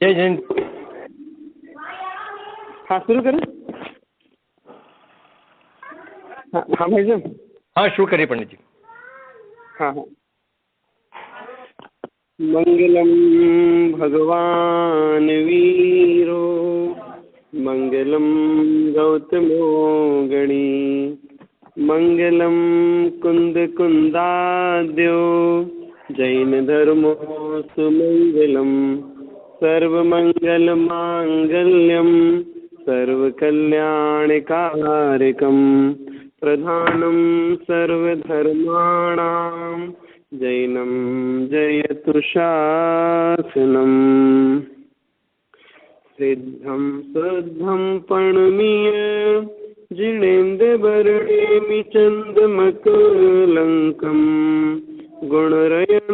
जय जैन। हाँ शुरू करें। हाँ हाँ भाई साहब। हाँ शुरू करिए पंडित जी। हाँ हाँ। मंगलम भगवान वीरो मंगलम गौतमो गणी मंगलम कुंद कुंदाद्यो जैन धर्मो सुमंगलम सर्वमंगल मांगल्यम सर्वकल्याणकारकम प्रधानम सर्वधर्माणां जैनम जयतु शासनम सिद्धं शुद्धं प्रणमीय जिनेन्द्रवर्णेमि चन्दमकलङ्कं गुणरयणभूषणोदयं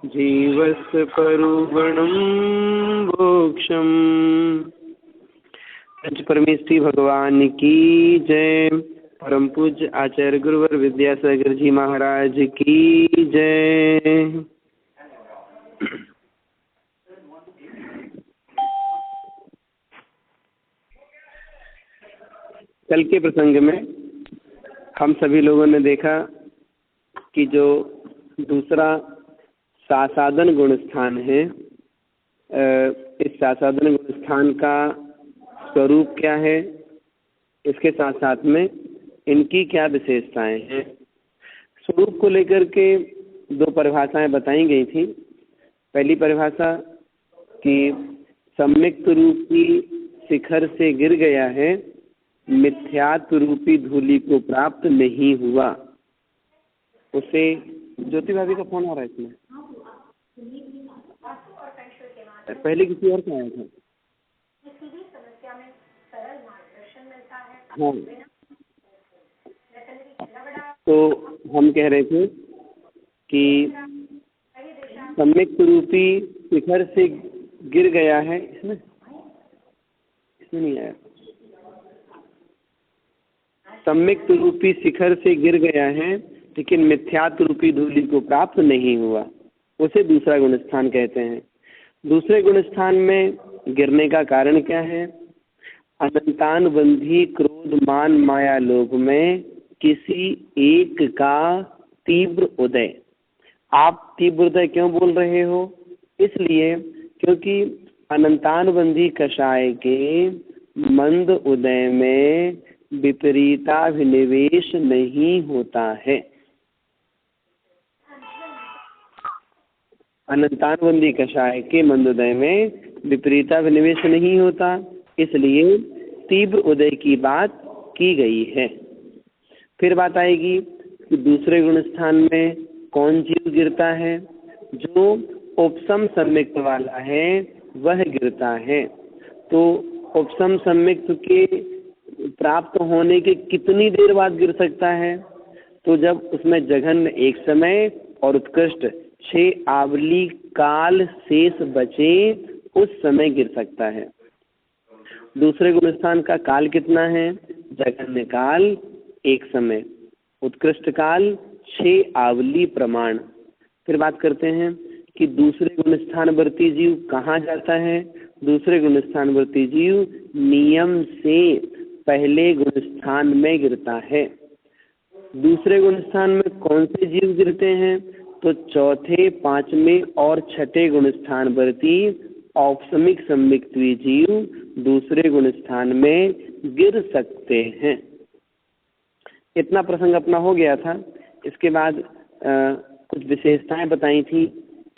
जीवस्य परुगणं मोक्षम्। पंच परमेश्वरी भगवान की जय। परम पूज्य आचार्य गुरुवर विद्यासागर जी महाराज की जय। कल के प्रसंग में हम सभी लोगों ने देखा कि जो दूसरा सासादन गुण स्थान है, इस सासादन गुण स्थान का स्वरूप क्या है, इसके साथ साथ में इनकी क्या विशेषताएं हैं। स्वरूप को लेकर के दो परिभाषाएं बताई गई थी। पहली परिभाषा कि सम्यक्त रूपी शिखर से गिर गया है, मिथ्यात्व रूपी धूलि को प्राप्त नहीं हुआ। उसे ज्योति भाभी का फोन आ रहा है इसमें, पहले किसी और का आया था। हाँ तो हम कह रहे थे कि सम्यक्त रूपी शिखर से गिर गया है, इसमें नहीं आया। सम्यक्त रूपी शिखर से गिर गया है लेकिन मिथ्यात्व रूपी धूलि को प्राप्त नहीं हुआ, उसे दूसरा गुण स्थान कहते हैं। दूसरे गुण स्थान में गिरने का कारण क्या है? अनंतान बंधी क्रोध मान माया लोभ में किसी एक का तीव्र उदय। आप तीव्र उदय क्यों बोल रहे हो? इसलिए क्योंकि अनंतान बंधी कषाय के मंद उदय में विपरीताभिनिवेश नहीं होता है। अनंतानबंदी कषाय के मंदोदय में विपरीताभिनिवेश नहीं होता, इसलिए तीव्र उदय की बात की गई है। फिर बात आएगी कि दूसरे गुण स्थान में कौन जीव गिरता है? जो उपसम सम्यक्त वाला है वह गिरता है। तो उपसम सम्यक्त के प्राप्त होने के कितनी देर बाद गिर सकता है? तो जब उसमें जघन्य एक समय और उत्कृष्ट 6 आवली काल शेष बचे, उस समय गिर सकता है। दूसरे गुण स्थान का काल कितना है? जघन्य काल 1 समय, उत्कृष्ट काल 6 आवली प्रमाण। फिर बात करते हैं कि दूसरे गुण स्थान वर्ती जीव कहाँ जाता है? दूसरे गुण स्थान वर्ती जीव नियम से पहले गुण स्थान में गिरता है। दूसरे गुण स्थान में कौन से जीव गिरते हैं? तो चौथे, 5वें और 6ठे गुण स्थान वर्ती औपसमिक सम्मिक्त्वी जीव दूसरे गुण स्थान में गिर सकते हैं। इतना प्रसंग अपना हो गया था। इसके बाद कुछ विशेषताएं बताई थी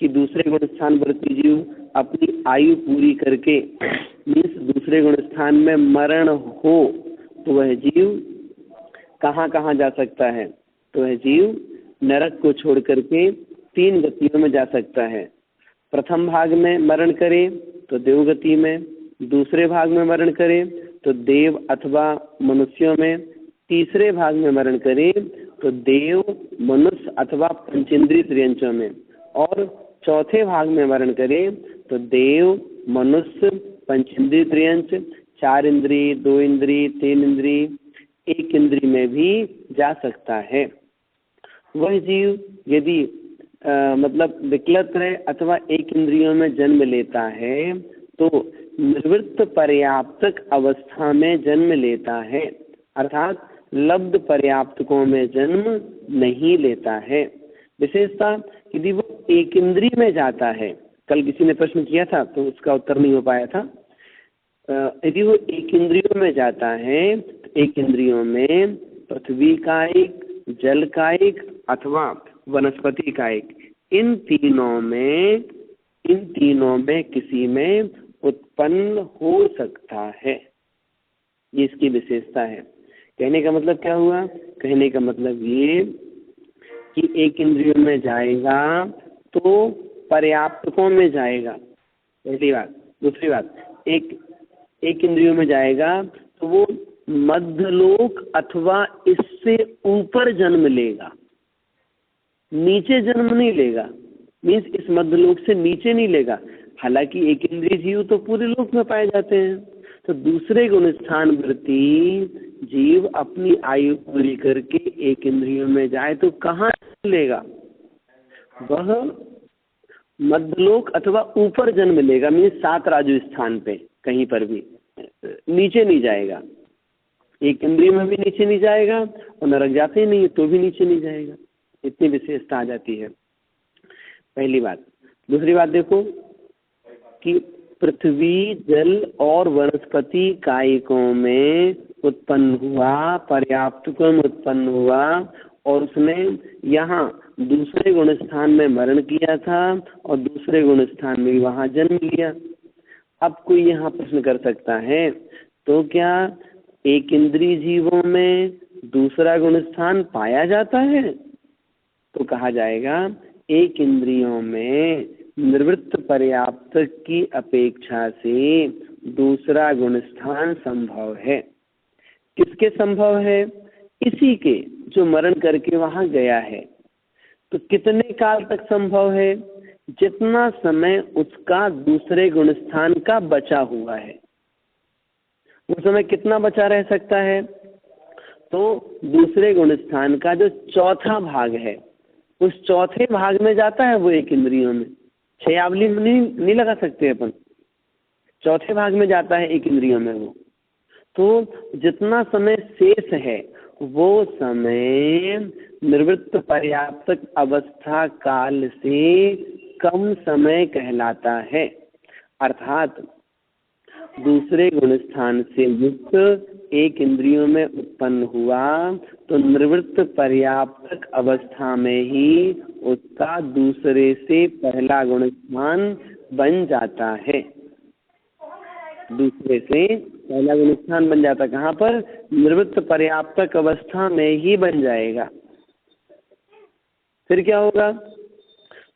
कि दूसरे गुण स्थान वर्ती जीव अपनी आयु पूरी करके मीन्स दूसरे गुण स्थान में मरण हो तो वह जीव कहाँ कहाँ जा सकता है? तो वह जीव नरक को छोड़ करके 3 गतियों में जा सकता है। प्रथम भाग में मरण करे तो देवगति में, दूसरे भाग में मरण करे तो देव अथवा मनुष्यों में, तीसरे भाग में मरण करे तो देव, मनुष्य अथवा पंचेंद्रिय त्रियंचों में, और चौथे भाग में मरण करे तो देव, मनुष्य, पंचेंद्रिय त्रियंच, 4 इंद्रिय, 2 इंद्रिय, 3 इंद्रिय, 1 इंद्रिय में भी जा सकता है। वह जीव यदि मतलब विकलत है अथवा एक इंद्रियों में जन्म लेता है तो निवृत्त पर्याप्तक अवस्था में जन्म लेता है, अर्थात लब्ध पर्याप्तकों में जन्म नहीं लेता है। विशेषता यदि वो एक इंद्रिय में जाता है, कल किसी ने प्रश्न किया था तो उसका उत्तर नहीं हो पाया था। यदि वो एक इंद्रियों में जाता है तो एक इंद्रियों में पृथ्वी कायिक, जल कायिक अथवा वनस्पति कायिक, इन तीनों में किसी में उत्पन्न हो सकता है। ये इसकी विशेषता है। कहने का मतलब क्या हुआ? कहने का मतलब ये कि एक इंद्रियों में जाएगा तो पर्याप्तकों में जाएगा, पहली बात। दूसरी बात, एक इंद्रियों में जाएगा तो वो मध्यलोक अथवा इससे ऊपर जन्म लेगा, नीचे जन्म नहीं लेगा। मीन्स इस मध्यलोक से नीचे नहीं लेगा। हालांकि एक इंद्रिय जीव तो पूरे लोक में पाए जाते हैं, तो दूसरे गुण स्थान वृत्ति जीव अपनी आयु पूरी करके एक इंद्रियों में जाए तो कहाँ लेगा? वह मध्यलोक अथवा ऊपर जन्म लेगा। मीन्स 7 राजु स्थान पे कहीं पर भी नीचे नहीं जाएगा। एक इंद्रिय में भी नीचे नहीं जाएगा और नरक जाते ही नहीं तो भी नीचे नहीं जाएगा। इतनी विशेषता आ जाती है, पहली बात। दूसरी बात देखो कि पृथ्वी, जल और वनस्पति कायिकों में उत्पन्न हुआ, पर्याप्तकों में उत्पन्न हुआ और उसने यहाँ दूसरे गुण स्थान में मरण किया था और दूसरे गुण स्थान में वहाँ जन्म लिया। अब कोई यहाँ प्रश्न कर सकता है, तो क्या एक इंद्रिय जीवों में दूसरा गुण स्थान पाया जाता है? तो कहा जाएगा एक इंद्रियों में निवृत्त पर्याप्त की अपेक्षा से दूसरा गुण स्थान संभव है। किसके संभव है? इसी के जो मरण करके वहां गया है। तो कितने काल तक संभव है? जितना समय उसका दूसरे गुण स्थान का बचा हुआ है। उस समय कितना बचा रह सकता है? तो दूसरे गुण स्थान का जो चौथा भाग है, उस चौथे भाग में जाता है वो एक इंद्रियों में। छयावली में नहीं लगा सकते अपन, चौथे भाग में जाता है एक इंद्रियों में वो। तो जितना समय शेष है वो समय निवृत्त पर्याप्तक अवस्था काल से कम समय कहलाता है। अर्थात दूसरे गुण स्थान से युक्त एक इंद्रियों में उत्पन्न हुआ तो निवृत्त पर्याप्तक अवस्था में ही उसका दूसरे से पहला गुण स्थान बन जाता है। दूसरे से पहला गुण स्थान बन जाता, कहाँ पर? निवृत्त पर्याप्तक अवस्था में ही बन जाएगा। फिर क्या होगा?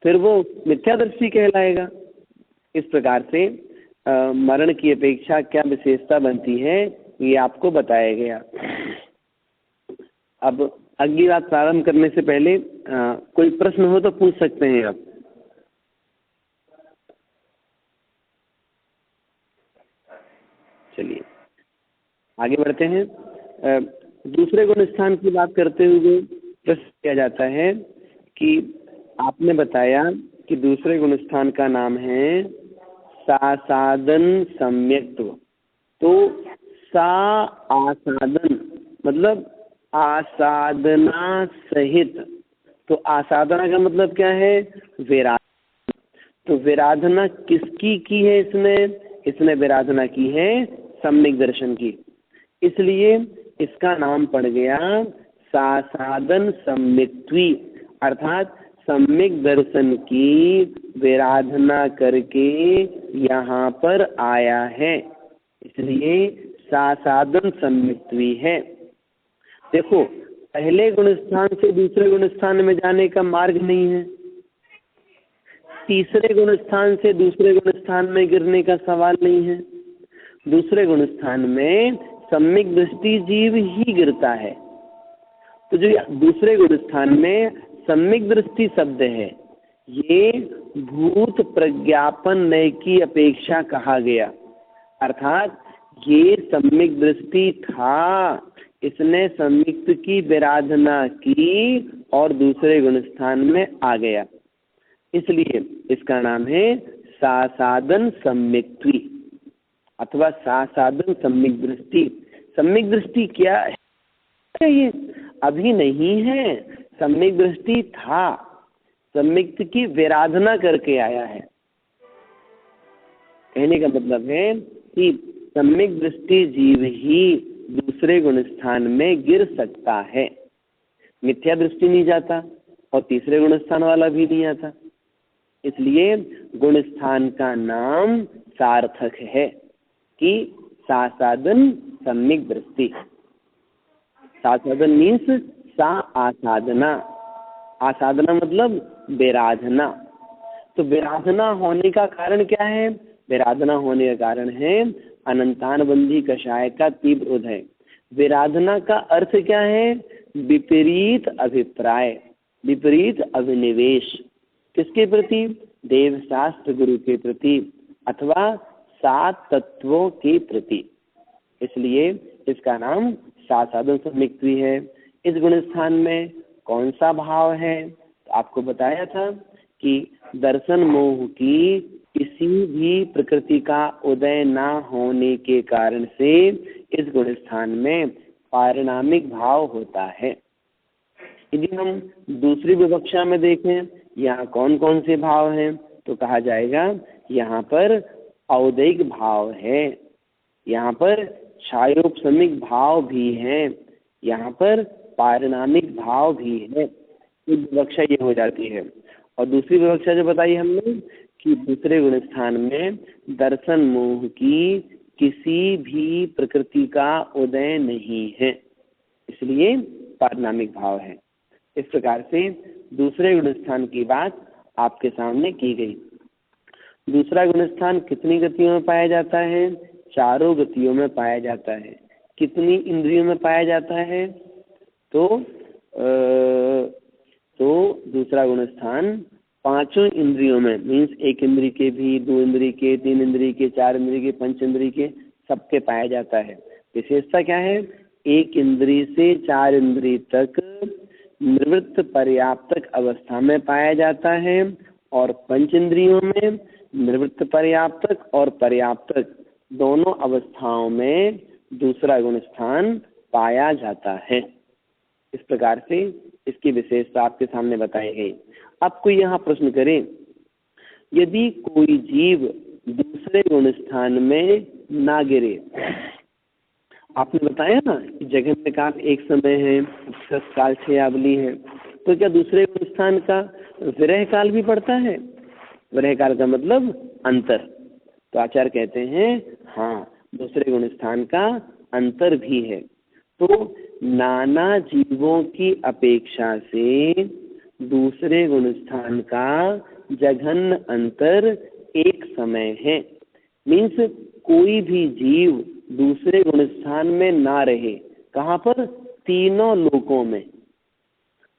फिर वो मिथ्यादर्शी कहलाएगा। इस प्रकार से मरण की अपेक्षा क्या विशेषता बनती है ये आपको बताया गया। अब अगली बात प्रारंभ करने से पहले कोई प्रश्न हो तो पूछ सकते हैं आप। चलिए आगे बढ़ते हैं। दूसरे गुण स्थान की बात करते हुए प्रश्न किया जाता है कि आपने बताया कि दूसरे गुण स्थान का नाम है सासादन सम्यक्त्व। तो सा आसादन मतलब आसादना सहित। तो आसादना का मतलब क्या है? विराधना। तो विराधना किसकी की है? इसने विराधना की है सम्यक दर्शन की, इसलिए इसका नाम पड़ गया सासादन सम्यक्त्वी। अर्थात सम्यक दर्शन की विराधना करके यहाँ पर आया है, इसलिए सासादन सम्यक्त्वी है। देखो पहले गुण स्थान से दूसरे गुण स्थान में जाने का मार्ग नहीं है, तीसरे गुण स्थान से दूसरे गुण स्थान में गिरने का सवाल नहीं है। दूसरे गुण स्थान में सम्यक दृष्टि जीव ही गिरता है। तो जो दूसरे गुण स्थान में सम्यक दृष्टि शब्द है ये भूत प्रज्ञापन नय की अपेक्षा कहा गया। अर्थात ये सम्यक दृष्टि था, इसने सम्यक्त की विराधना की और दूसरे गुण स्थान में आ गया। इसलिए इसका नाम है सासादन सम्यक्त्वी अथवा सासादन सम्यक दृष्टि। सम्यक दृष्टि क्या है? ये अभी नहीं है, सम्यक दृष्टि था, सम्यक्त की विराधना करके आया है। कहने का मतलब है कि सम्यक दृष्टि जीव ही दूसरे गुण स्थान में गिर सकता है, मिथ्या दृष्टि नहीं जाता और तीसरे गुण स्थान वाला भी नहीं आता। इसलिए गुण स्थान का नाम सार्थक है कि सासादन सम्यक दृष्टि। सासादन मीन्स सा आसाधना, आसाधना मतलब विराधना। तो विराधना होने का कारण क्या है? विराधना होने का कारण है अनंतानबंधी कषाय का तीव्र उदय। विराधना का अर्थ क्या है? विपरीत अभिप्राय, विपरीत अभिनिवेश। किसके प्रति? देव शास्त्र गुरु के प्रति अथवा सात तत्वों के प्रति। इसलिए इसका नाम सासादन सम्यक्त्वी है। इस गुण स्थान में कौन सा भाव है? तो आपको बताया था कि दर्शन मोह की किसी भी प्रकृति का उदय ना होने के कारण से इस गुण स्थान में पारिणामिक भाव होता है। यदि हम दूसरी विवक्षा में देखें यहाँ कौन कौन से भाव हैं, तो कहा जाएगा यहाँ पर औदैक भाव है, यहाँ पर छायोपशमिक भाव भी है, यहाँ पर पारिणामिक भाव भी है। एक विवक्षा ये हो जाती है। और दूसरी विवक्षा जो बताई हमने कि दूसरे गुण स्थान में दर्शन मोह की किसी भी प्रकृति का उदय नहीं है, इसलिए पारिणामिक भाव है। इस प्रकार से दूसरे गुण स्थान की बात आपके सामने की गई। दूसरा गुण स्थान कितनी गतियों में पाया जाता है? चारों गतियों में पाया जाता है। कितनी इंद्रियों में पाया जाता है? तो दूसरा गुण स्थान पांचों इंद्रियों में, मीन्स एक इंद्री के भी, दो इंद्री के, तीन इंद्री के, चार इंद्री के, पंच इंद्री के, सबके पाया जाता है। विशेषता क्या है? एक इंद्री से चार इंद्री तक निवृत्त पर्याप्तक अवस्था में पाया जाता है और पंच इंद्रियों में निवृत्त पर्याप्तक और पर्याप्तक दोनों अवस्थाओं में दूसरा गुण स्थान पाया जाता है। इस प्रकार से इसकी विशेषता आपके सामने बताई गई। अब कोई यहाँ प्रश्न करें, यदि कोई जीव दूसरे गुण स्थान में ना गिरे, आपने बताया ना कि जगन्य काल एक समय है, काल छयावली है, तो क्या दूसरे गुण स्थान का विरह काल भी पड़ता है? विरह काल का मतलब अंतर। तो आचार्य कहते हैं हाँ, दूसरे गुण स्थान का अंतर भी है। तो नाना जीवों की अपेक्षा से दूसरे गुण स्थान का जघन्य अंतर एक समय है। मीन्स कोई भी जीव दूसरे गुण स्थान में ना रहे। कहाँ पर? तीनों लोकों में।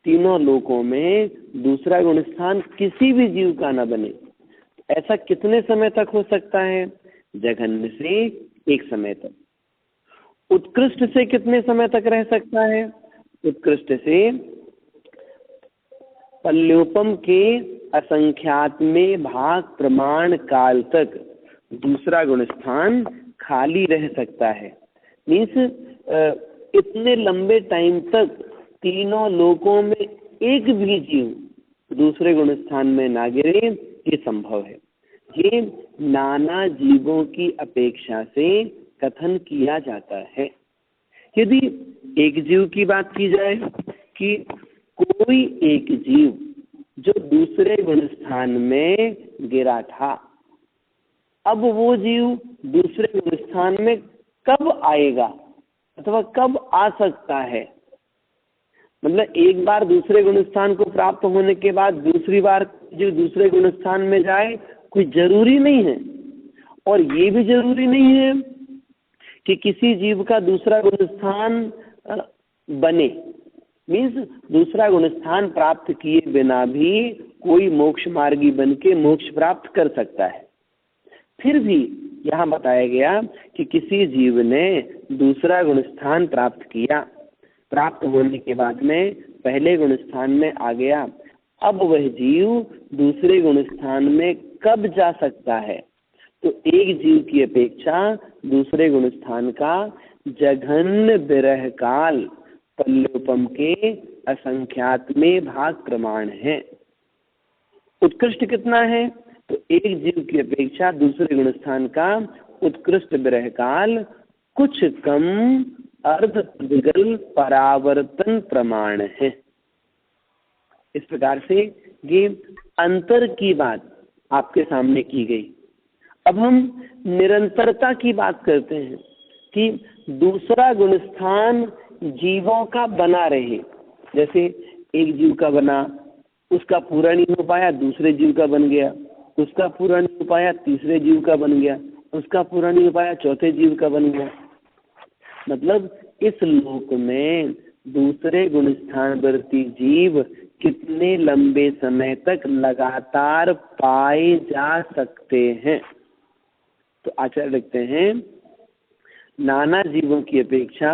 तीनों लोकों में दूसरा गुण स्थान किसी भी जीव का न बने। ऐसा कितने समय तक हो सकता है? जघन्य से एक समय तक। उत्कृष्ट से कितने समय तक रह सकता है? उत्कृष्ट से पल्योपम के असंख्यात्मे भाग प्रमाण काल तक दूसरा गुण स्थान खाली रह सकता है। मीन्स इतने लंबे टाइम तक तीनों लोकों में एक भी जीव दूसरे गुण स्थान में ना गिरे, ये संभव है। ये नाना जीवों की अपेक्षा से कथन किया जाता है। यदि एक जीव की बात की जाए कि कोई एक जीव जो दूसरे गुण स्थान में गिरा था, अब वो जीव दूसरे गुण स्थान में कब आएगा अथवा कब आ सकता है? मतलब एक बार दूसरे गुण स्थान को प्राप्त होने के बाद दूसरी बार जो दूसरे गुण स्थान में जाए कोई जरूरी नहीं है। और ये भी जरूरी नहीं है कि किसी जीव का दूसरा गुण स्थान बने। मीन्स दूसरा गुण स्थान प्राप्त किए बिना भी कोई मोक्ष मार्गी बन के मोक्ष प्राप्त कर सकता है। फिर भी यहाँ बताया गया कि किसी जीव ने दूसरा गुण स्थान प्राप्त किया, प्राप्त होने के बाद में पहले गुण स्थान में आ गया, अब वह जीव दूसरे गुण स्थान में कब जा सकता है? तो एक जीव की अपेक्षा दूसरे गुण स्थान का जघन्य विरह काल पल्योपम के असंख्यात में भाग प्रमाण है। उत्कृष्ट कितना है? तो एक जीव की अपेक्षा दूसरे गुण स्थान का उत्कृष्ट विरह काल कुछ कम अर्ध विगल परावर्तन प्रमाण है। इस प्रकार से ये अंतर की बात आपके सामने की गई। अब हम निरंतरता की बात करते हैं कि दूसरा गुण स्थान जीवों का बना रहे। जैसे एक जीव का बना, उसका पूरा नहीं हो पाया, दूसरे जीव का बन गया, उसका पूरा नहीं हो पाया, तीसरे जीव का बन गया, उसका पूरा नहीं हो पाया, चौथे जीव का बन गया। मतलब इस लोक में दूसरे गुण स्थानवर्ती जीव कितने लंबे समय तक लगातार पाए जा सकते हैं? तो आचार्य लिखते हैं, नाना जीवों की अपेक्षा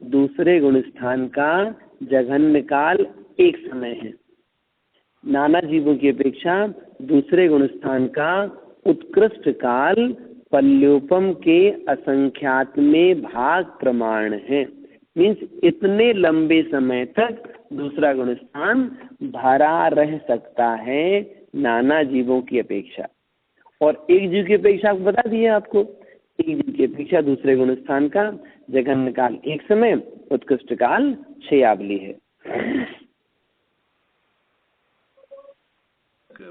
दूसरे गुण स्थान का जघन्य काल एक समय है। नाना जीवों की अपेक्षा दूसरे गुण स्थान का उत्कृष्ट काल पल्योपम के असंख्यात में भाग प्रमाण है। मीन्स इतने लंबे समय तक दूसरा गुण स्थान भरा रह सकता है नाना जीवों की अपेक्षा। और एक जीव की अपेक्षा बता दिया आपको, एक जीव की अपेक्षा दूसरे गुण स्थान का जघन्य काल एक समय, उत्कृष्ट काल 6 आवली है।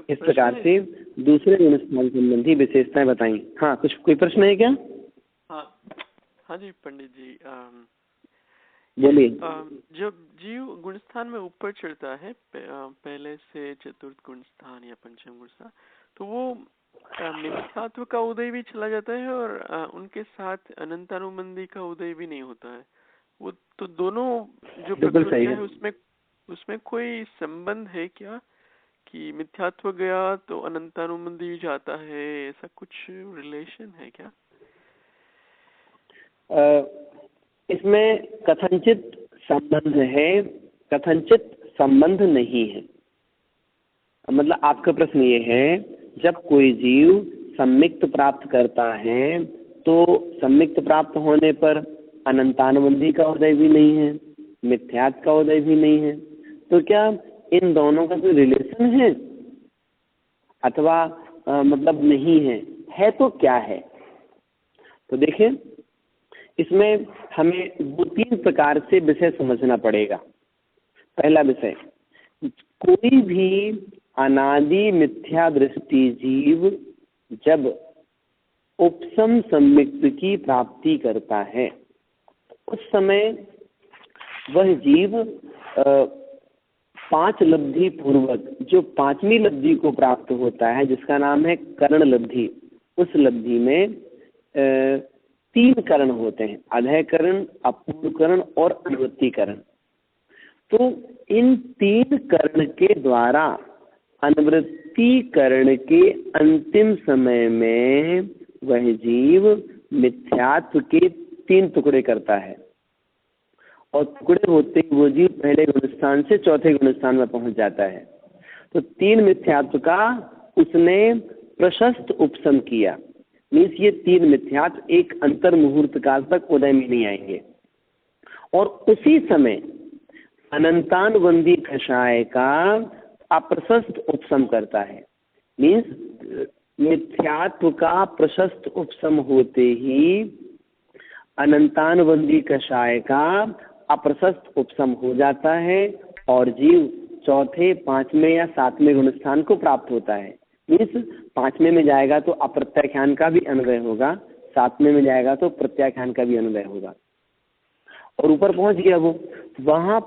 इस प्रकार से दूसरे गुण स्थान संबंधी विशेषताएं बताई। हाँ, कुछ कोई प्रश्न है क्या? हाँ जी पंडित जी, बोलिए। जब जीव गुण स्थान में ऊपर चढ़ता है पहले से चतुर्थ गुण स्थान या पंचम गुण स्थान, तो वो मिथ्यात्व का उदय भी चला जाता है और उनके साथ अनंतानुबंधी का उदय भी नहीं होता है। वो तो दोनों जो प्रकृति है उसमें कोई संबंध है क्या कि मिथ्यात्व गया तो अनंतानुबंधी जाता है, ऐसा कुछ रिलेशन है क्या? इसमें कथनचित संबंध है, कथनचित संबंध नहीं है। मतलब आपका प्रश्न ये है, जब कोई जीव सम्मिक्त प्राप्त करता है तो सम्मिक्त प्राप्त होने पर अनंतानुबंधी का उदय भी नहीं है, मिथ्यात्व का उदय भी नहीं है, तो क्या इन दोनों का कोई रिलेशन है अथवा मतलब नहीं है तो क्या है? तो देखें, इसमें हमें 2-3 प्रकार से विषय समझना पड़ेगा। पहला विषय, कोई भी अनादि मिथ्या दृष्टि जीव जब उपसम सम्मिक्त की प्राप्ति करता है, उस समय वह जीव 5 लब्धि पूर्वक जो 5वीं लब्धि को प्राप्त होता है, जिसका नाम है करण लब्धि, उस लब्धि में 3 करण होते हैं, अधय करण, अपूर्व करण और अनुवृत्ति करण। तो इन 3 करण के द्वारा अनुवृत्ति करण के अंतिम समय में वह जीव मिथ्यात्व के 3 टुकड़े करता है और टुकड़े होते ही वो जीव पहले गुण स्थान से चौथे गुण स्थान में पहुंच जाता है। तो 3 मिथ्यात्व का उसने प्रशस्त उपशम किया। मीन्स ये 3 मिथ्यात्व एक अंतर मुहूर्त काल तक उदय में नहीं आएंगे और उसी समय अनंतानुबंधी कषाय का अप्रशस्त उपशम करता है। मीन्स मिथ्यात्व का प्रशस्त उपशम होते ही अनंतानुबंधी कषाय का अप्रशस्त उपशम हो जाता है और जीव चौथे, 5वें या 7वें गुण स्थान को प्राप्त होता है। मीन्स 5वें में जाएगा तो अप्रत्याख्यान का भी अन्वय होगा, 7वें में जाएगा तो प्रत्याख्यान का भी अन्वय होगा और ऊपर पहुंच गया वो। वहां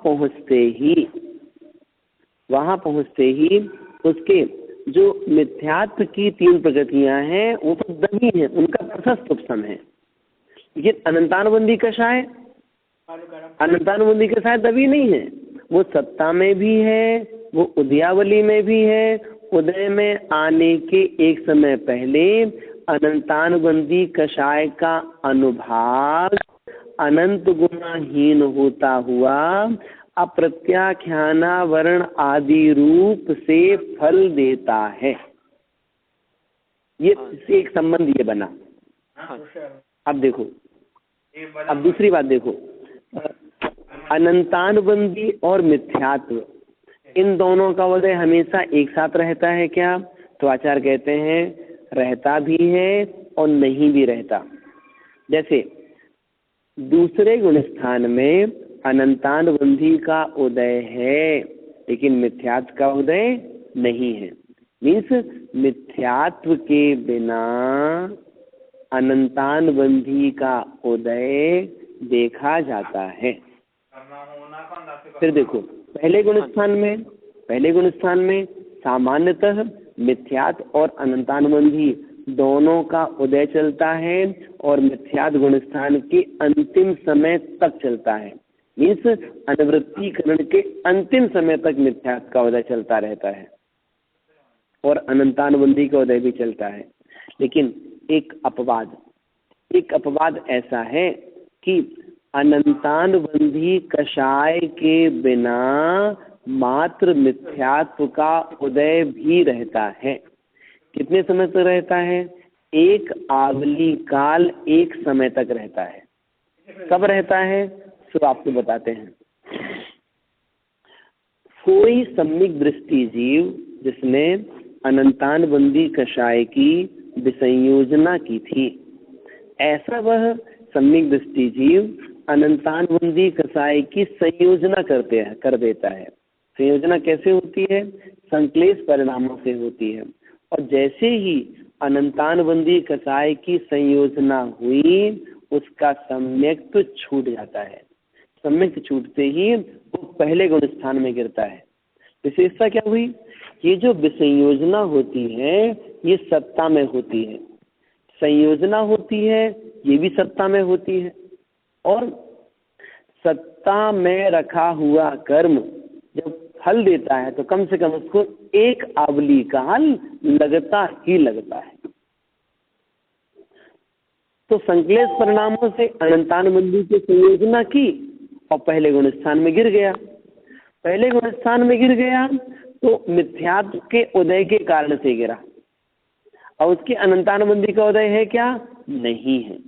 पहुंचते ही उसके जो मिथ्यात्व की 3 प्रकृतियां हैं वो तो दबी हैं, उनका प्रशस्त उपशम है। लेकिन अनंतानुबंधी कषाय दबी नहीं है, वो सत्ता में भी है, वो उदयावली में भी है। उदय में आने के एक समय पहले अनंतानुबंधी कषाय का अनुभाग अनंत गुणाहीन होता हुआ अप्रत्याख्यानावरण आदि रूप से फल देता है। ये इससे एक संबंध ये बना। अब देखो, अब दूसरी बात देखो, अनंतानुबंधी और मिथ्यात्व, इन दोनों का उदय हमेशा एक साथ रहता है क्या? तो आचार्य कहते हैं रहता भी है और नहीं भी रहता। जैसे दूसरे गुण स्थान में अनंतानुबंधी का उदय है लेकिन मिथ्यात्व का उदय नहीं है। मीन्स मिथ्यात्व के बिना अनंतानुबंधी का उदय देखा जाता है। फिर देखो पहले गुण स्थान में सामान्यतः मिथ्यात्व और अनंतानुबंधी दोनों का उदय चलता है और मिथ्यात्व गुण स्थान के अंतिम समय तक चलता है। मीन्स अनुवृत्तिकरण के अंतिम समय तक मिथ्यात्व का उदय चलता रहता है और अनंतानुबंधी का उदय भी चलता है। लेकिन एक अपवाद ऐसा है कि अनंतानुबंधी कषाय के बिना मात्र मिथ्यात्व का उदय भी रहता है। कितने समय तक रहता है? एक आवली काल, एक समय तक रहता है। कब रहता है सो आपको बताते हैं। कोई सम्यक दृष्टि जीव जिसने अनंतानुबंधी कषाय की विसंयोजना की थी, ऐसा वह सम्यक दृष्टि जीव अनंतानुबंधी कषाय की संयोजना कर देता है। संयोजना कैसे होती है? संक्लेश परिणामों से होती है। और जैसे ही अनंतानुबंधी कषाय की संयोजना हुई उसका सम्यक्त्व छूट जाता है। सम्यक्त्व छूटते ही वो पहले गुण स्थान में गिरता है। विशेषता क्या हुई? ये जो विसंयोजना होती है ये सत्ता में होती है, संयोजना होती है ये भी सत्ता में होती है। और सत्ता में रखा हुआ कर्म जब फल देता है तो कम से कम उसको एक आवली काल लगता ही लगता है। तो संक्लेश परिणामों से अनंतानुबंधी की संयोजना की और पहले गुण स्थान में गिर गया। पहले गुण स्थान में गिर गया तो मिथ्यात्व के उदय के कारण से गिरा। और उसके अनंतानुबंधी का उदय है क्या? नहीं है।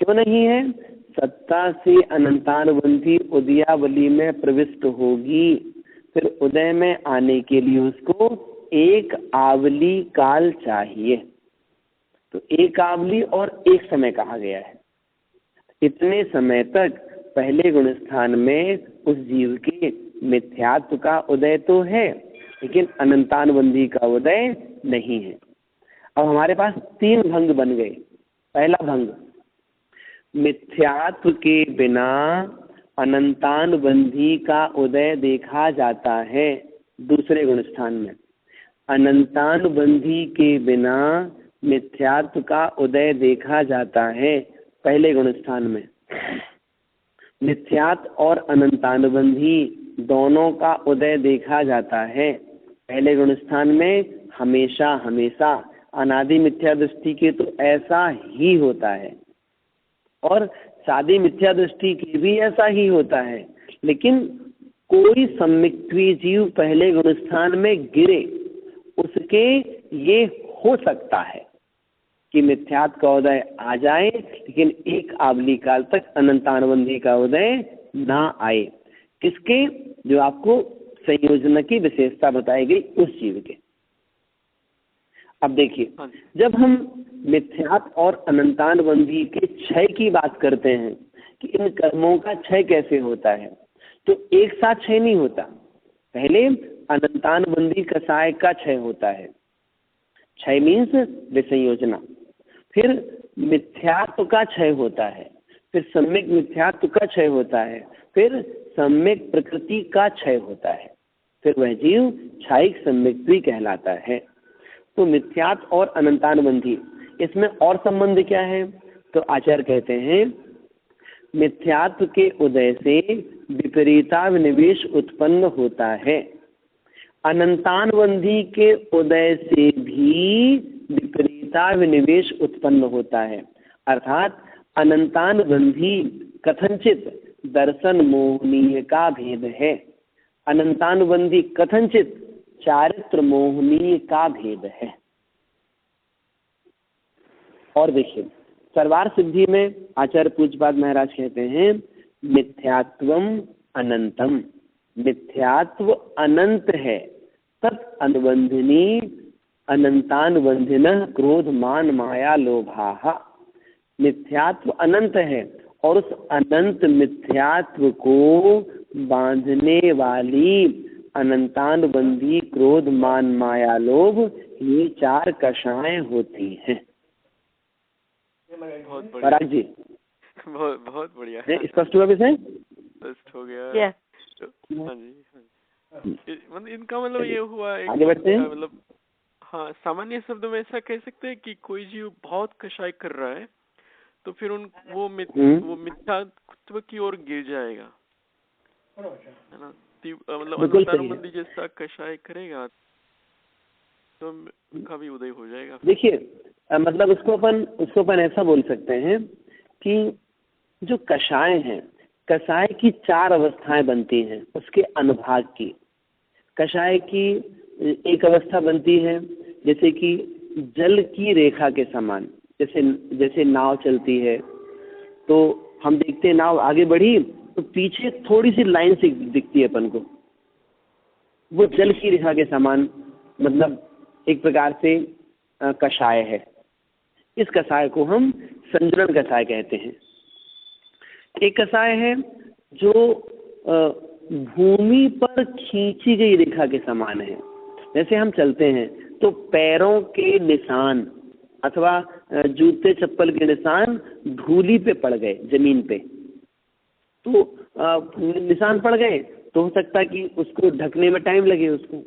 क्यों नहीं है? सत्ता से अनंतानुबंधी उदयावली में प्रविष्ट होगी, फिर उदय में आने के लिए उसको एक आवली काल चाहिए। तो एक आवली और एक समय कहा गया है। इतने समय तक पहले गुण स्थान में उस जीव के मिथ्यात्व का उदय तो है लेकिन अनंतानुबंधी का उदय नहीं है। अब हमारे पास 3 भंग बन गए। पहला भंग, मिथ्यात्व के बिना अनंतानुबंधी का उदय देखा जाता है दूसरे गुण स्थान में। अनंतानुबंधी के बिना मिथ्यात्व का उदय देखा जाता है पहले गुण स्थान में। मिथ्यात्व और अनंतानुबंधी दोनों का उदय देखा जाता है पहले गुण स्थान में हमेशा हमेशा। अनादि मिथ्या दृष्टि के तो ऐसा ही होता है और सादी मिथ्या दृष्टि की भी ऐसा ही होता है। लेकिन कोई सम्मिक्त्वी जीव पहले गुण स्थान में गिरे उसके ये हो सकता है कि मिथ्यात्व का उदय आ जाए लेकिन एक आवली काल तक अनंतानुबंधी का उदय ना आए। किसके? जो आपको संयोजन की विशेषता बताई गई उस जीव के। अब देखिए, जब हम मिथ्यात्व और अनंतानुबंधी के क्षय की बात करते हैं कि इन कर्मों का क्षय कैसे होता है, तो एक साथ क्षय नहीं होता। पहले अनंतानुबंधी कषाय का क्षय होता है। क्षय मीन्स विसंयोजना। फिर मिथ्यात्व का क्षय होता है, फिर सम्यक मिथ्यात्व का क्षय होता है, फिर सम्यक प्रकृति का क्षय होता है, फिर वह जीव क्षयिक सम्यक्त्वी कहलाता है। तो मिथ्यात्व और अनंतानुबंधी, इसमें और संबंध क्या है? तो आचार्य कहते हैं मिथ्यात्व के उदय से विपरीताविनिवेश उत्पन्न होता है। अनंतानुबंधी के उदय से भी विपरीताविनिवेश उत्पन्न होता है। अर्थात अनंतानुबंधी कथनचित दर्शन मोहनीय का भेद है, अनंतानुबंधी कथनचित चारित्र मोहनीय का भेद है। और देखिए सर्वार सिद्धि में आचार्य पूज्यपाद महाराज कहते हैं मिथ्यात्वम अनंतम, मिथ्यात्व अनंत है, तत् अनुबंधिनी अनंतानुबंधिन क्रोध मान माया लोभाः। मिथ्यात्व अनंत है और उस अनंत मिथ्यात्व को बांधने वाली अनंतानुबंधी क्रोध मान माया लोभ, ये चार कषाएं होती हैं। बहुत पराग जी बहुत बढ़िया, स्पष्ट हुआ विषय? स्पष्ट हो गया। हाँ जी, मतलब इनका मतलब ये हुआ आगे बढ़ते हैं। मतलब हाँ, सामान्य शब्दों में ऐसा कह सकते हैं कि कोई जीव बहुत कषाय कर रहा है तो फिर वो मिथ्यात्व की ओर गिर जाएगा, है ना। मतलब अनंतानुबंधी जैसा कषाय करेगा तो उनका भी उदय हो जाएगा। देखिए मतलब उसको अपन ऐसा बोल सकते हैं कि जो कषाय हैं, कषाय की चार अवस्थाएं बनती हैं उसके अनुभाग की। कषाय की एक अवस्था बनती है जैसे कि जल की रेखा के समान, जैसे नाव चलती है तो हम देखते हैं नाव आगे बढ़ी तो पीछे थोड़ी सी लाइन से दिखती है अपन को, वो जल की रेखा के समान मतलब एक प्रकार से कषाय है। इस कषाय को हम संजरण कषाय कहते हैं। एक कषाय है जो भूमि पर खींची गई रेखा के समान है। जैसे हम चलते हैं तो पैरों के निशान अथवा जूते चप्पल के निशान धूली पे पड़ गए, जमीन पे, तो निशान पड़ गए तो हो सकता है कि उसको ढकने में टाइम लगे उसको।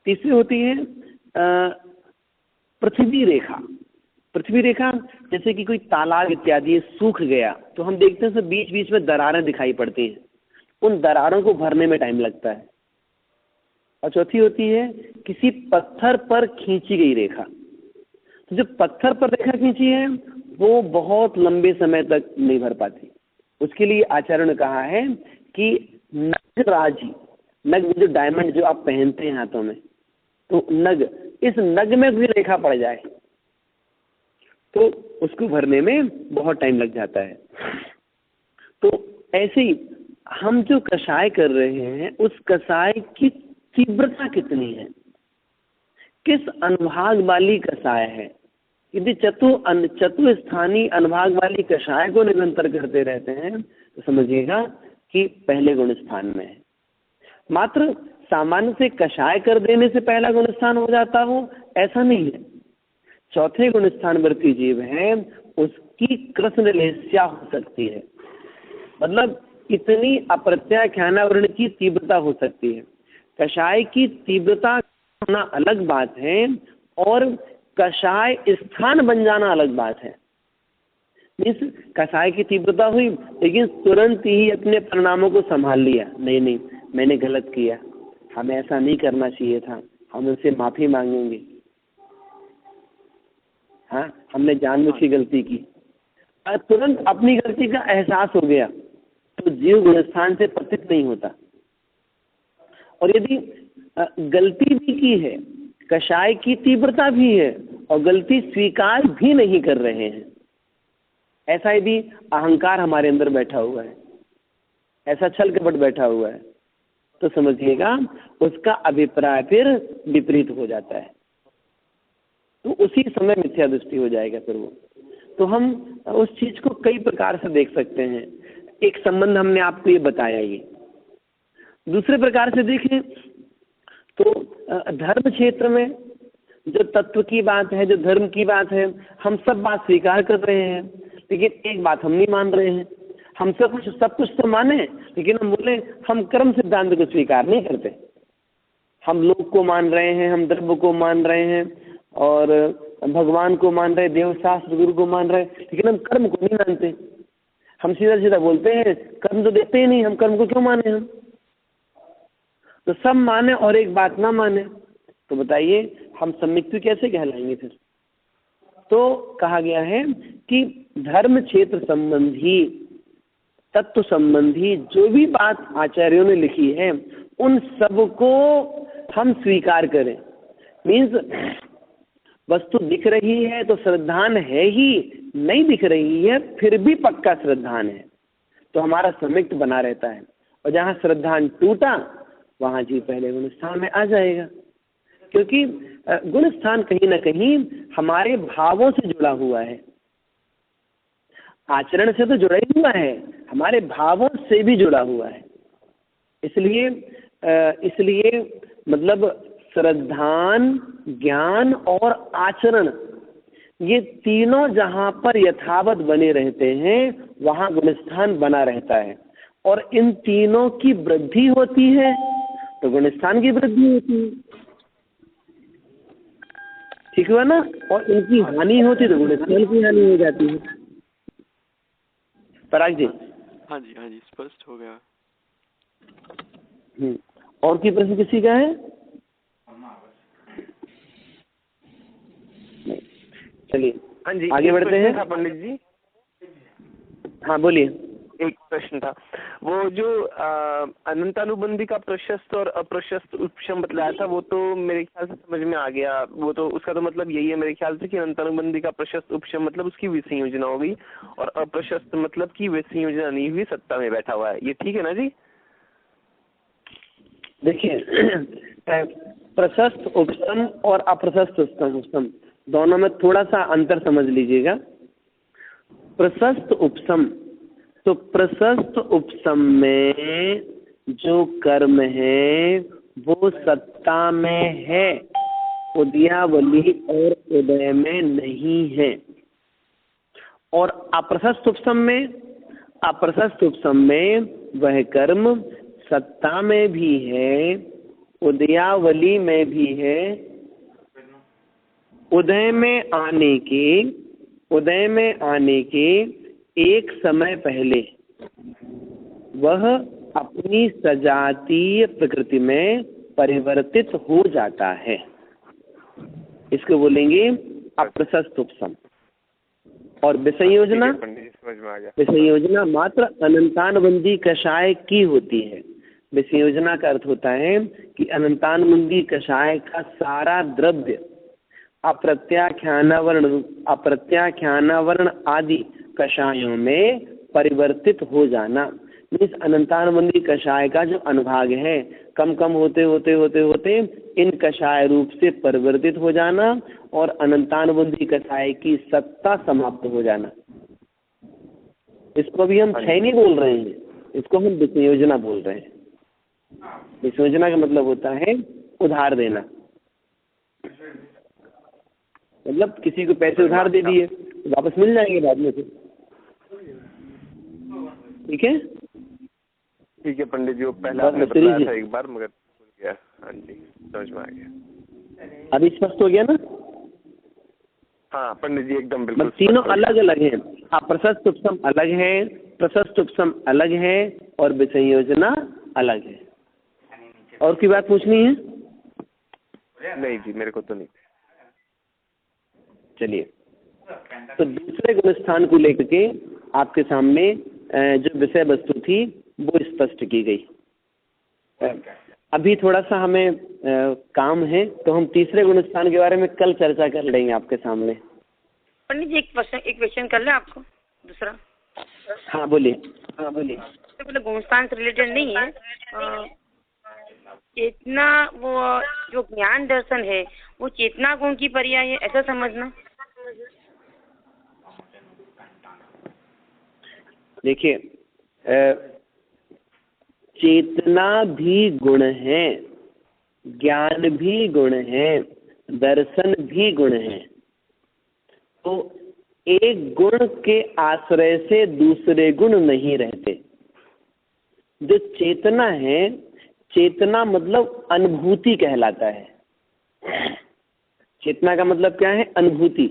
तीसरी होती है पृथ्वी रेखा। पृथ्वी रेखा जैसे कि कोई तालाब इत्यादि सूख गया तो हम देखते हैं सब बीच बीच में दरारें दिखाई पड़ती हैं, उन दरारों को भरने में टाइम लगता है। और चौथी होती है किसी पत्थर पर खींची गई रेखा। तो जो पत्थर पर रेखा खींची है वो बहुत लंबे समय तक नहीं भर पाती। उसके लिए आचार्य ने कहा है कि नगराजी, नग जो डायमंड जो आप पहनते हैं हाथों में, तो नग, इस नग में भी रेखा पड़ जाए तो उसको भरने में बहुत टाइम लग जाता है। तो ऐसे ही हम जो कषाय कर रहे हैं उस कषाय की तीव्रता कितनी है, किस अनुभाग वाली कषाय है। यदि चतुस्थानी अनुभाग वाली कषाय को निरंतर करते रहते हैं तो समझिएगा कि पहले गुण स्थान में है। मात्र सामान्य से कषाय कर देने से पहला गुण स्थान हो जाता हो ऐसा नहीं है। चौथे गुण स्थान वर्ती जीव है उसकी कृष्ण लेस्या हो सकती है, मतलब इतनी अप्रत्याख्यानावरण की तीव्रता हो सकती है। कषाय की तीव्रता होना अलग बात है और कषाय स्थान बन जाना अलग बात है। इस कषाय की तीव्रता हुई लेकिन तुरंत ही अपने परिणामों को संभाल लिया, नहीं मैंने गलत किया, हमें ऐसा नहीं करना चाहिए था, हम उनसे माफी मांगेंगे, हाँ हमने जानबूझ के गलती की, तुरंत अपनी गलती का एहसास हो गया तो जीव गुणस्थान से पतित नहीं होता। और यदि गलती भी की है, कषाय की तीव्रता भी है और गलती स्वीकार भी नहीं कर रहे हैं, ऐसा यदि अहंकार हमारे अंदर बैठा हुआ है, ऐसा छल कपट बैठा हुआ है, तो समझिएगा उसका अभिप्राय फिर विपरीत हो जाता है, तो उसी समय मिथ्या दृष्टि हो जाएगा फिर वो। तो हम उस चीज को कई प्रकार से देख सकते हैं। एक संबंध हमने आपको ये बताया। ये दूसरे प्रकार से देखें तो धर्म क्षेत्र में जो तत्व की बात है, जो धर्म की बात है, हम सब बात स्वीकार कर रहे हैं लेकिन एक बात हम नहीं मान रहे हैं। हम सब कुछ तो माने लेकिन हम बोले हम कर्म सिद्धांत को स्वीकार नहीं करते। हम लोक को मान रहे हैं, हम द्रव्य को मान रहे हैं और भगवान को मान रहे, देव शास्त्र गुरु को मान रहे, लेकिन हम कर्म को नहीं मानते। हम सीधा सीधा बोलते हैं कर्म तो देते ही नहीं, हम कर्म को क्यों माने। हम तो सब माने और एक बात ना माने तो बताइए हम सम्मिक्ति कैसे कहलाएंगे फिर। तो कहा गया है कि धर्म क्षेत्र संबंधी तत्व संबंधी जो भी बात आचार्यों ने लिखी है उन सबको हम स्वीकार करें। मीन्स वस्तु दिख रही है तो श्रद्धान है ही, नहीं दिख रही है फिर भी पक्का श्रद्धान है, तो हमारा सम्यक्त बना रहता है। और जहाँ श्रद्धान टूटा वहाँ जी पहले गुण स्थान में आ जाएगा, क्योंकि गुण स्थान कहीं ना कहीं हमारे भावों से जुड़ा हुआ है, आचरण से तो जुड़ा ही हुआ है, हमारे भावों से भी जुड़ा हुआ है। इसलिए मतलब श्रद्धान, ज्ञान और आचरण ये तीनों जहाँ पर यथावत बने रहते हैं वहाँ गुणस्थान बना रहता है। और इन तीनों की वृद्धि होती है तो गुणस्थान की वृद्धि होती है, ठीक हुआ ना। और इनकी हानि होती तो गुणस्थान की हानि हो जाती है। पराग जी? हाँ जी स्पष्ट हो गया। और की प्रश्न किसी का है? चलिए हाँ जी, आगे बढ़ते हैं। पंडित जी हाँ बोलिए। एक प्रश्न था, वो जो अनंतानुबंधी का प्रशस्त और अप्रशस्त उपशम बतलाया था वो तो मेरे ख्याल से समझ में आ गया। वो तो उसका तो मतलब यही है मेरे ख्याल से कि अनंतानुबंधी का प्रशस्त उपशम मतलब उसकी विसंयोजना हो गई और अप्रशस्त मतलब की विसंयोजना नहीं हुई, सत्ता में बैठा हुआ है। ये ठीक है ना जी? देखिए प्रशस्त उपशम और अप्रशस्त उपशम दोनों में थोड़ा सा अंतर समझ लीजिएगा। प्रशस्त उपशम, तो प्रशस्त उपशम में जो कर्म है वो सत्ता में है, उदयावली और उदय में नहीं है। और अप्रशस्त उपशम में वह कर्म सत्ता में भी है, उदयावली में भी है, उदय में आने के एक समय पहले वह अपनी सजातीय प्रकृति में परिवर्तित हो जाता है। इसको बोलेंगे अप्रशस्त उपशम। और विसंयोजना, विसंयोजना मात्र अनंतानुबंधी कषाय की होती है। विसंयोजना का अर्थ होता है कि अनंतानुबंधी कषाय का सारा द्रव्य अप्रत्याख्यानावरण आदि कषायों में परिवर्तित हो जाना। इस अनंतानुबंधी कषाय का जो अनुभाग है कम कम होते इन कषाय रूप से परिवर्तित हो जाना और अनंतानुबंधी कषाय की सत्ता समाप्त हो जाना। इसको भी हम क्षय नहीं बोल रहे हैं, इसको हम विसंयोजना बोल रहे हैं। विसंयोजना का मतलब होता है उधार देना, मतलब किसी को पैसे उधार दे दिए वापस मिल जाएंगे बाद में से। ठीक है पंडित जी, वो पहले आपने बताया था एक बार मगर भूल गया। हाँ जी समझ में आ गया। अभी स्पष्ट हो गया ना? हाँ पंडित जी एकदम बिल्कुल। तीनों अलग अलग हैं, अप्रशस्त उपशम अलग है, प्रशस्त उपशम अलग है और विसंयोजना अलग है। और की बात पूछनी है? नहीं जी मेरे को तो नहीं। चलिए, तो दूसरे गुणस्थान को लेकर के आपके सामने जो विषय वस्तु थी वो स्पष्ट की गई। अभी थोड़ा सा हमें काम है तो हम तीसरे गुणस्थान के बारे में कल चर्चा कर लेंगे आपके सामने। पंडित जी एक क्वेश्चन कर ले आपको दूसरा। हाँ बोलिए। तो गुणस्थान से रिलेटेड नहीं है, चेतना वो जो ज्ञान दर्शन है वो चेतना गुण की पर्याय है, ऐसा समझना। देखिए चेतना भी गुण है, ज्ञान भी गुण है, दर्शन भी गुण है। तो एक गुण के आश्रय से दूसरे गुण नहीं रहते। जो चेतना है, चेतना मतलब अनुभूति कहलाता है। चेतना का मतलब क्या है? अनुभूति।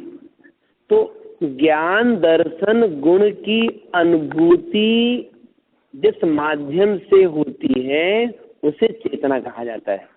तो ज्ञान दर्शन गुण की अनुभूति जिस माध्यम से होती है उसे चेतना कहा जाता है।